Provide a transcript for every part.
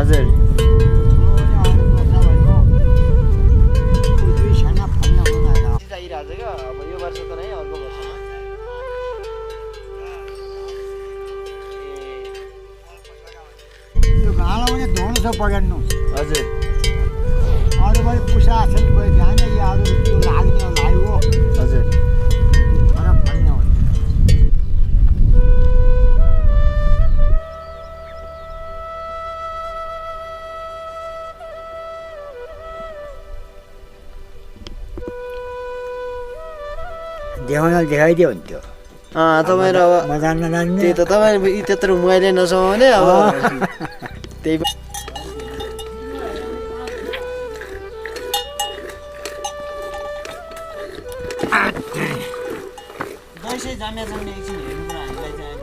हजुर चाहिरहेको छ क्या अब यो वर्ष त नै अर्को वर्षमा यो घाँला पनि धुनु छ पगाड्नु हजुर अरूभरि पुसा छन् कोही ध्यान यो अरू त्यो लाग्ने लाग्यो हजुर खराब फल्ने हो देखाउन देखाइदियो हुन्थ्यो तपाईँ अब म जान्न जान्ने त्यही त तपाईँ त्यत्रो मैले नसमाउने अब त्यही दसैँ जाने एकछिन हेर्नु पर्यो हामीलाई चाहिँ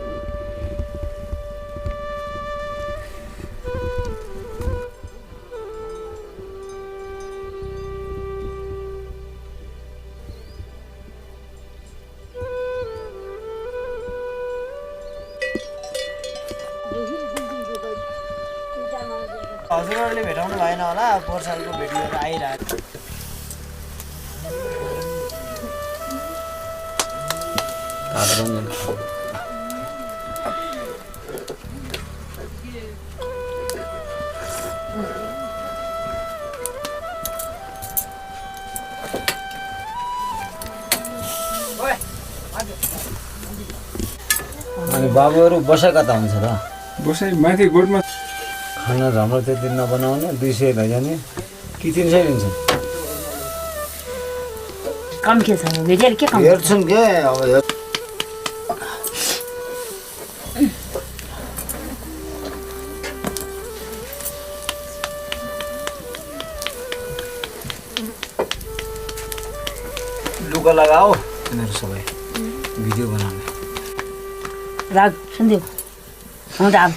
हजुरहरूले भेटाउनु भएन होला पोहोर सालको भेटिएर आइरहेको अनि बाबुहरू बसा कता हुन्छ र बसाइ माथि गोठमा खाना राम्रो त्यति नबनाउने 200 लैजाने कि 300 लिन्छ कम के छ भेटेर के कम हेर्छन् के अब लुगा लगाओ तिनीहरू सबै भिडियो बनाउने राग सुन्दियो हुन्छ अब